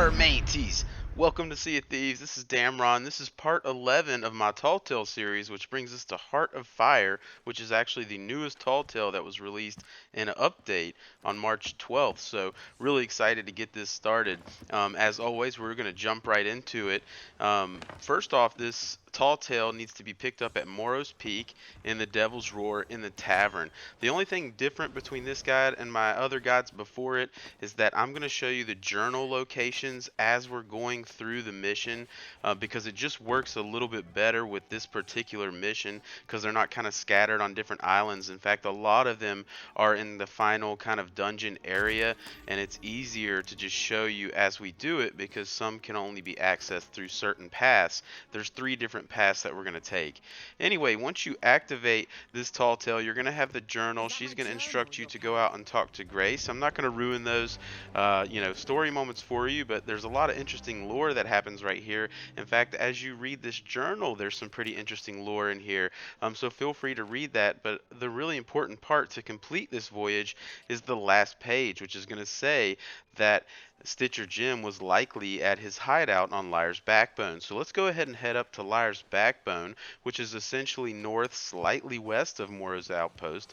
Ahoy Maties! Welcome to Sea of Thieves. This is Damron. This is part 11 of my Tall Tale series, which brings us to Heart of Fire, which is actually the newest Tall Tale that was released in an update on March 12th. So, really excited to get this started. As always, we're going to jump right into it. First off, this Tall Tale needs to be picked up at Morrow's Peak in the Devil's Roar in the tavern. The only thing different between this guide and my other guides before it is that I'm going to show you the journal locations as we're going through the mission, because it just works a little bit better with this particular mission because they're not kind of scattered on different islands. In fact, a lot of them are in the final kind of dungeon area, and it's easier to just show you as we do it because some can only be accessed through certain paths. There's 3 different paths that we're going to take. Anyway, once you activate this Tall Tale, you're going to have the journal. She's going to instruct you to go out and talk to Grace. I'm not going to ruin those story moments for you, but there's a lot of interesting lore that happens right here. In fact, as you read this journal, there's some pretty interesting lore in here. So feel free to read that. But the really important part to complete this voyage is the last page, which is going to say that Stitcher Jim was likely at his hideout on Liar's Backbone. So let's go ahead and head up to Liar's Backbone, which is essentially north, slightly west of Morrow's Outpost.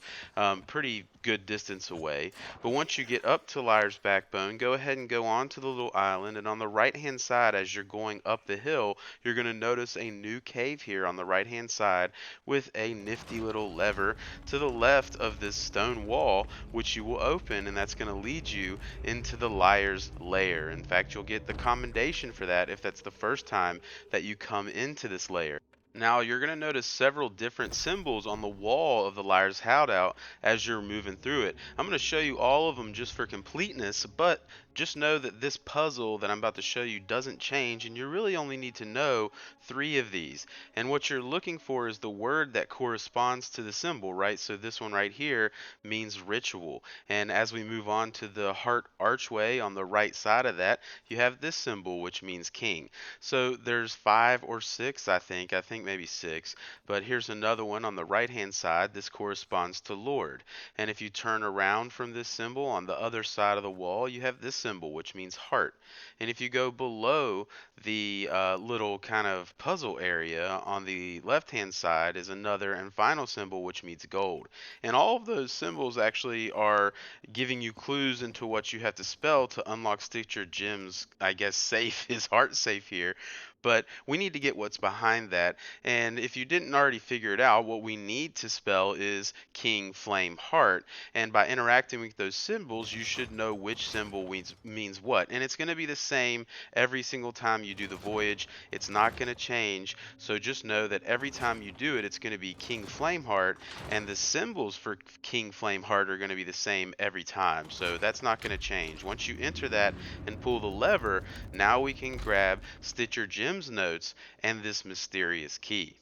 Pretty good distance away. But once you get up to Liar's Backbone, go ahead and go on to the little island, and on the right hand side as you're going up the hill, you're going to notice a new cave here on the right hand side with a nifty little lever to the left of this stone wall, which you will open, and that's going to lead you into the Liar's lair. In fact, you'll get the commendation for that if that's the first time that you come into this lair. Now, you're going to notice several different symbols on the wall of the Liar's Hideout as you're moving through it. I'm going to show you all of them just for completeness, but just know that this puzzle that I'm about to show you doesn't change, and you really only need to know 3 of these. And what you're looking for is the word that corresponds to the symbol, right? So this one right here means ritual. And as we move on to the heart archway on the right side of that, you have this symbol, which means king. So there's 5 or 6, I think maybe 6, but here's another one on the right hand side. This corresponds to Lord. And if you turn around from this symbol on the other side of the wall, you have this symbol, which means heart. And if you go below the little kind of puzzle area on the left hand side is another and final symbol, which means gold. And all of those symbols actually are giving you clues into what you have to spell to unlock Stitcher Jim's, I guess, safe, his heart safe here. But we need to get what's behind that. And if you didn't already figure it out, what we need to spell is King Flame Heart. And by interacting with those symbols, you should know which symbol means what. And it's going to be the same every single time you do the voyage. It's not going to change. So just know that every time you do it, it's going to be King Flame Heart. And the symbols for King Flame Heart are going to be the same every time. So that's not going to change. Once you enter that and pull the lever, now we can grab Stitcher Jim's notes and this mysterious key.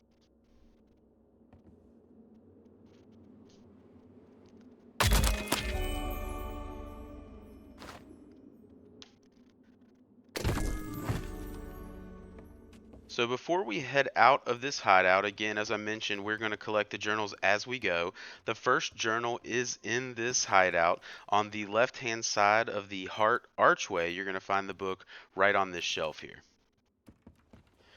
So before we head out of this hideout, again, as I mentioned, we're going to collect the journals as we go. The first journal is in this hideout. On the left-hand side of the heart archway, you're going to find the book right on this shelf here.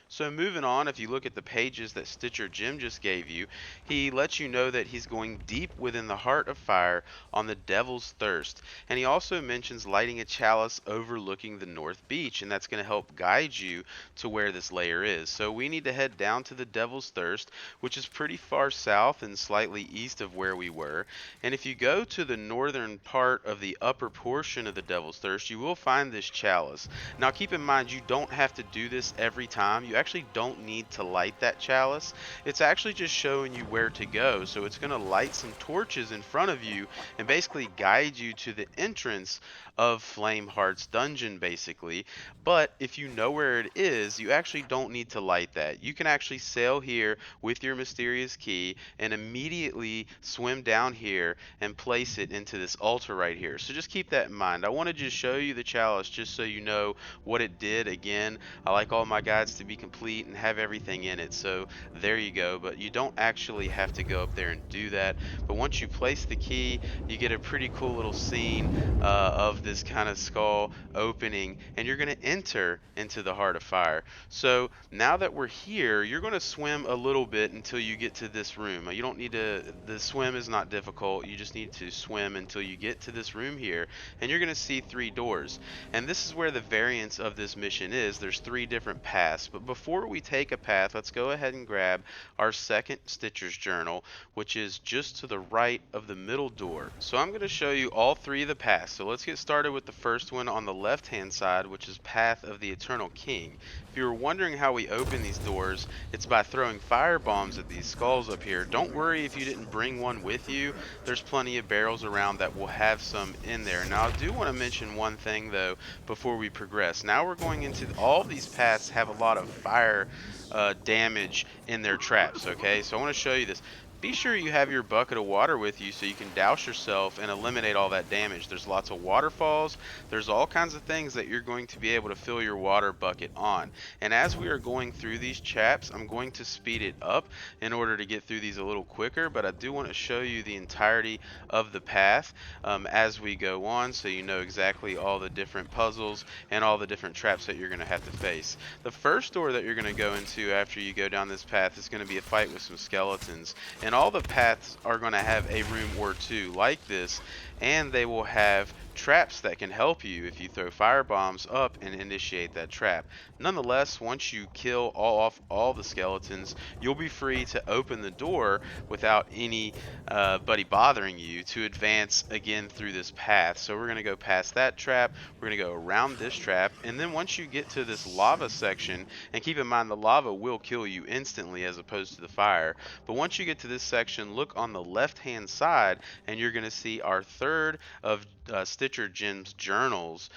So moving on, if you look at the pages that Stitcher Jim just gave you, he lets you know that he's going deep within the heart of fire on the Devil's Thirst. And he also mentions lighting a chalice overlooking the North Beach, and that's going to help guide you to where this layer is. So we need to head down to the Devil's Thirst, which is pretty far south and slightly east of where we were. And if you go to the northern part of the upper portion of the Devil's Thirst, you will find this chalice. Now keep in mind, you don't have to do this every time. You actually don't need to light that chalice. It's actually just showing you where to go. So it's going to light some torches in front of you and basically guide you to the entrance of Flameheart's dungeon, basically. But if you know where it is, you actually don't need to light that. You can actually sail here with your mysterious key and immediately swim down here and place it into this altar right here. So just keep that in mind. I wanted to show you the chalice just so you know what it did. Again, I like all my guides to be completely complete and have everything in it. So there you go, but you don't actually have to go up there and do that. But once you place the key, you get a pretty cool little scene of this kind of skull opening, and you're going to enter into the Heart of Fire. So now that we're here, you're going to swim a little bit until you get to this room. You don't need to, the swim is not difficult. You just need to swim until you get to this room here, and you're going to see 3 doors. And this is where the variance of this mission is. There's 3 different paths. But before we take a path, let's go ahead and grab our second Stitcher's Journal, which is just to the right of the middle door. So I'm going to show you all 3 of the paths. So let's get started with the first one on the left hand side, which is Path of the Eternal King. If you were wondering how we open these doors, it's by throwing fire bombs at these skulls up here. Don't worry if you didn't bring one with you. There's plenty of barrels around that will have some in there. Now I do want to mention one thing though before we progress. Now we're going into all these paths have a lot of fire damage in their traps, okay? So I want to show you this. Be sure you have your bucket of water with you so you can douse yourself and eliminate all that damage. There's lots of waterfalls. There's all kinds of things that you're going to be able to fill your water bucket on. And as we are going through these chaps, I'm going to speed it up in order to get through these a little quicker, but I do want to show you the entirety of the path as we go on so you know exactly all the different puzzles and all the different traps that you're going to have to face. The first door that you're going to go into after you go down this path is going to be a fight with some skeletons. And all the paths are going to have a room or 2 like this, and they will have traps that can help you if you throw fire bombs up and initiate that trap. Nonetheless, once you kill off all the skeletons, you'll be free to open the door without anybody bothering you to advance again through this path. So we're going to go past that trap, we're going to go around this trap, and then once you get to this lava section, and keep in mind the lava will kill you instantly as opposed to the fire, but once you get to this section, look on the left hand side and you're going to see our third of Stitcher Gems journals,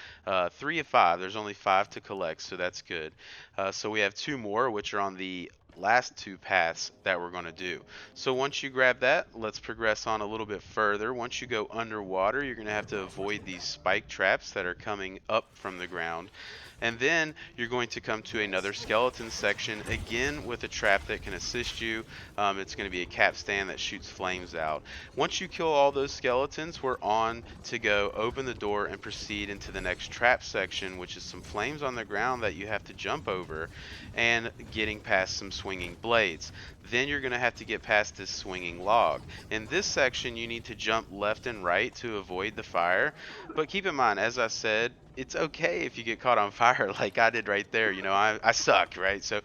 3 of 5. There's only 5 to collect, so that's good. So we have 2 more, which are on the last 2 paths that we're going to do. So once you grab that, let's progress on a little bit further. Once you go underwater, you're going to have to avoid these spike traps that are coming up from the ground. And then you're going to come to another skeleton section, again with a trap that can assist you. It's going to be a capstan that shoots flames out. Once you kill all those skeletons, we're on to go open the door and proceed into the next trap section, which is some flames on the ground that you have to jump over, and getting past some swinging blades. Then you're going to have to get past this swinging log. In this section, you need to jump left and right to avoid the fire. But keep in mind, as I said, it's okay if you get caught on fire like I did right there. You know, I suck, right? So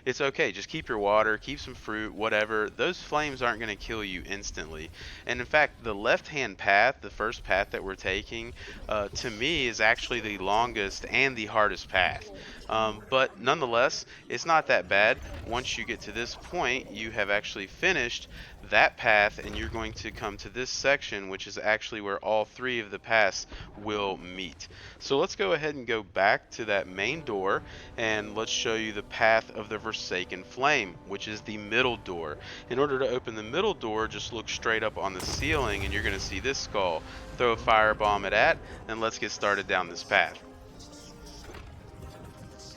it's okay. Just keep your water, keep some fruit, whatever. Those flames aren't going to kill you instantly. And in fact, the left-hand path, the first path that we're taking, to me is actually the longest and the hardest path. But nonetheless, it's not that bad. Once you get to this point, you have actually finished that path, and you're going to come to this section, which is actually where all 3 of the paths will meet. So let's go ahead and go back to that main door, and let's show you the path of the Forsaken Flame, which is the middle door. In order to open the middle door, just look straight up on the ceiling, and you're going to see this skull. Throw a firebomb at that, and let's get started down this path.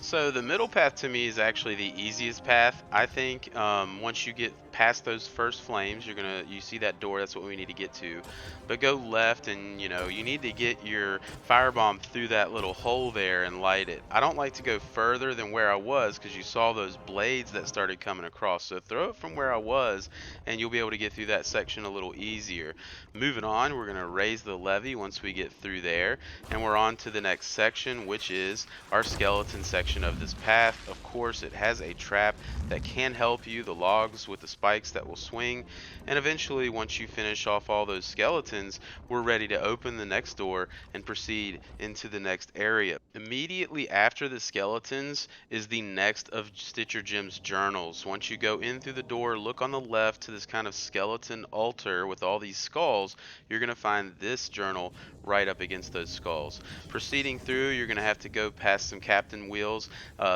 So the middle path to me is actually the easiest path. I think once you get past those first flames, you see that door. That's what we need to get to. But go left, and you need to get your firebomb through that little hole there and light it. I don't like to go further than where I was because you saw those blades that started coming across. So throw it from where I was, and you'll be able to get through that section a little easier. Moving on, we're going to raise the levee once we get through there, and we're on to the next section, which is our skeleton section of this path. Of course, it has a trap that can help you, the logs with the spikes that will swing, and eventually once you finish off all those skeletons, we're ready to open the next door and proceed into the next area. Immediately after the skeletons is the next of Stitcher Gems journals. Once you go in through the door, look on the left to this kind of skeleton altar with all these skulls. You're going to find this journal right up against those skulls. Proceeding through, you're going to have to go past some captain wheels,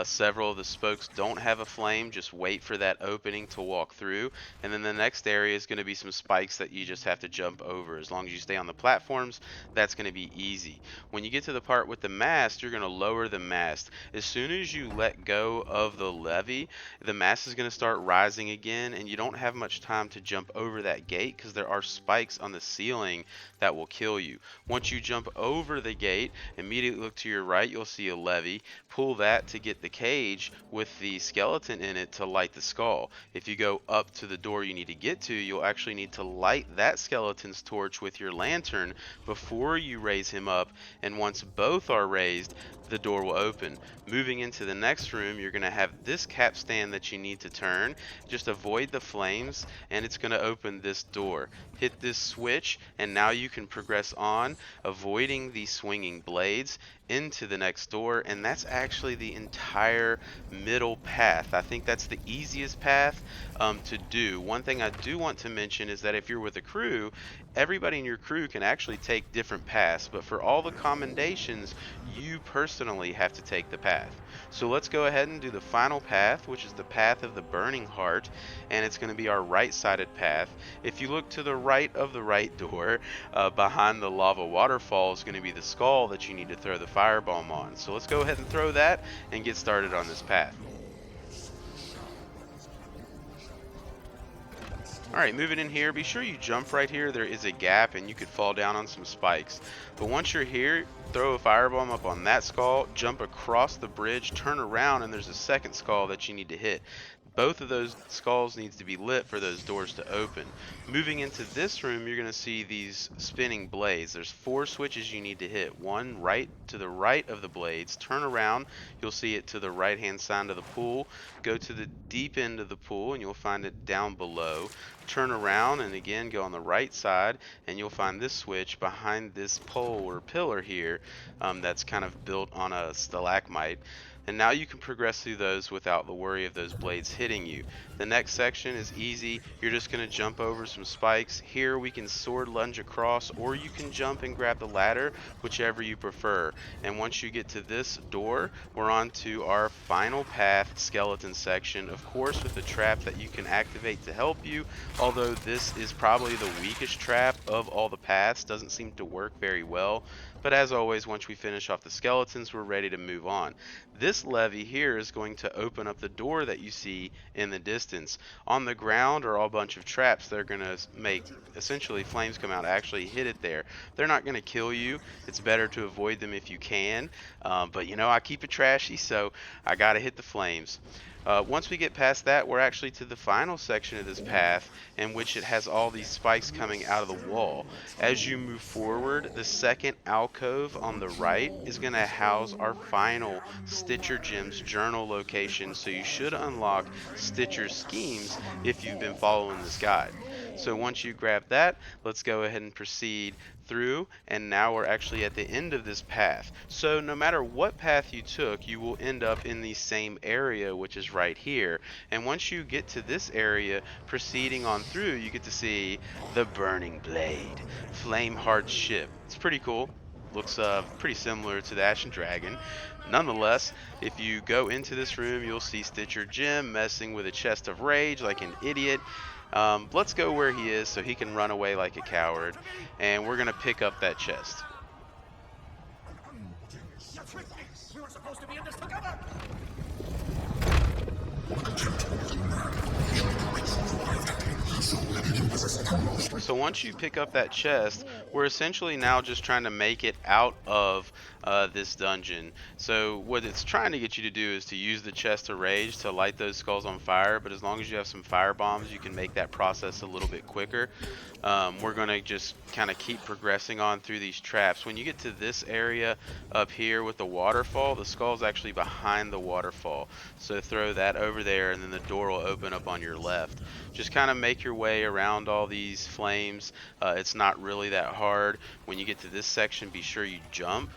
Several of the spokes don't have a flame, just wait for that opening to walk through. And then the next area is going to be some spikes that you just have to jump over. As long as you stay on the platforms, that's going to be easy. When you get to the part with the mast, you're going to lower the mast. As soon as you let go of the levee, the mast is going to start rising again, and you don't have much time to jump over that gate because there are spikes on the ceiling that will kill you. Once you jump over the gate, immediately look to your right, you'll see a levee. Pull that to get the cage with the skeleton in it to light the skull. If you go up to the door you need to get to, you'll actually need to light that skeleton's torch with your lantern before you raise him up, and once both are raised, the door will open. Moving into the next room, you're going to have this capstan that you need to turn. Just avoid the flames, and it's going to open this door. Hit this switch, and now you can progress on, avoiding the swinging blades, into the next door, and that's actually the entire middle path. I think that's the easiest path to do. One thing I do want to mention is that if you're with a crew, everybody in your crew can actually take different paths, but for all the commendations, you personally have to take the path. So let's go ahead and do the final path, which is the path of the burning heart, and it's going to be our right-sided path. If you look to the right of the right door, behind the lava waterfall is going to be the skull that you need to throw the firebomb on. So let's go ahead and throw that and get started on this path. Alright, moving in here, be sure you jump right here. There is a gap and you could fall down on some spikes. But once you're here, throw a firebomb up on that skull, jump across the bridge, turn around, and there's a second skull that you need to hit. Both of those skulls needs to be lit for those doors to open. Moving into this room, you're going to see these spinning blades. There's 4 switches you need to hit. One right to the right of the blades. Turn around, you'll see it to the right hand side of the pool. Go to the deep end of the pool and you'll find it down below. Turn around and again go on the right side and you'll find this switch behind this pole or pillar here that's kind of built on a stalagmite. And now you can progress through those without the worry of those blades hitting you. The next section is easy. You're just going to jump over some spikes. Here we can sword lunge across, or you can jump and grab the ladder, whichever you prefer. And once you get to this door, we're on to our final path skeleton section, of course with a trap that you can activate to help you, although this is probably the weakest trap of all the paths. Doesn't seem to work very well. But as always, once we finish off the skeletons, we're ready to move on. This levee here is going to open up the door that you see in the distance. On the ground are all a bunch of traps that are going to make essentially flames come out. Actually hit it there. They're not going to kill you. It's better to avoid them if you can. But you know, I keep it trashy, so I got to hit the flames. Once we get past that, we're actually to the final section of this path, in which it has all these spikes coming out of the wall. As you move forward, the second alcove on the right is going to house our final Stitcher Gems journal location, so you should unlock Stitcher Schemes if you've been following this guide. So once you grab that, let's go ahead and proceed through, and now we're actually at the end of this path. So no matter what path you took, you will end up in the same area, which is right here. And once you get to this area, proceeding on through, you get to see the Burning Blade, Flameheart's ship. It's pretty cool. Looks pretty similar to the Ashen Dragon. Nonetheless, if you go into this room, you'll see Stitcher Gem messing with a chest of rage like an idiot. Let's go where he is so he can run away like a coward, and we're gonna pick up that chest. We were supposed to be in this together. So once you pick up that chest, we're essentially now just trying to make it out of this dungeon. So what it's trying to get you to do is to use the chest of rage to light those skulls on fire, but as long as you have some fire bombs, you can make that process a little bit quicker. We're going to just kind of keep progressing on through these traps. When you get to this area up here with the waterfall, the skull's actually behind the waterfall. So throw that over there and then the door will open up on your left. Just kind of make your way around all these flames. It's not really that hard. When you get to this section, be sure you jump.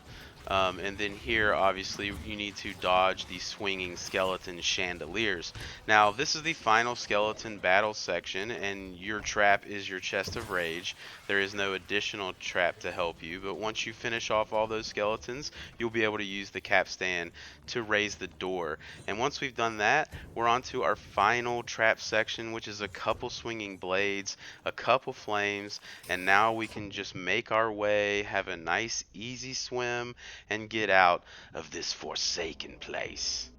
And then here, obviously, you need to dodge the swinging skeleton chandeliers. Now, this is the final skeleton battle section, and your trap is your chest of rage. There is no additional trap to help you, but once you finish off all those skeletons, you'll be able to use the capstan to raise the door. And once we've done that, we're on to our final trap section, which is a couple swinging blades, a couple flames, and now we can just make our way, have a nice easy swim, and get out of this forsaken place.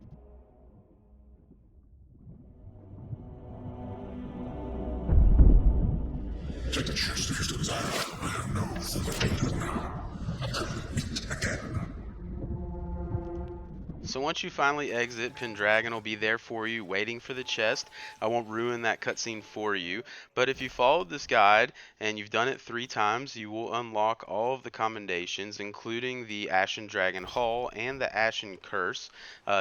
Take the chest if you still desire. I have no further faith now. Until we meet again. So once you finally exit, Pendragon will be there for you, waiting for the chest. I won't ruin that cutscene for you, but if you followed this guide and you've done it 3 times, you will unlock all of the commendations, including the Ashen Dragon Hall and the Ashen Curse,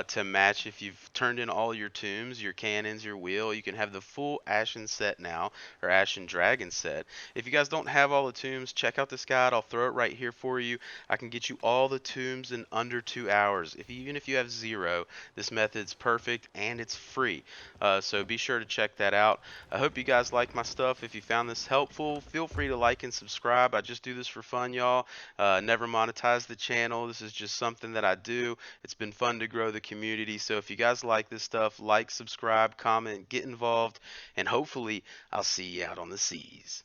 to match. If you've turned in all your tombs, your cannons, your wheel, you can have the full Ashen set now, or Ashen Dragon set. If you guys don't have all the tombs, check out this guide. I'll throw it right here for you. I can get you all the tombs in under 2 hours. Even if you have 0, this method's perfect and it's free. So be sure to check that out. I hope you guys like my stuff. If you found this helpful, feel free to like and subscribe. I just do this for fun, y'all. Never monetize the channel. This is just something that I do. It's been fun to grow the community. So if you guys like this stuff, like, subscribe, comment, get involved, and hopefully I'll see you out on the seas.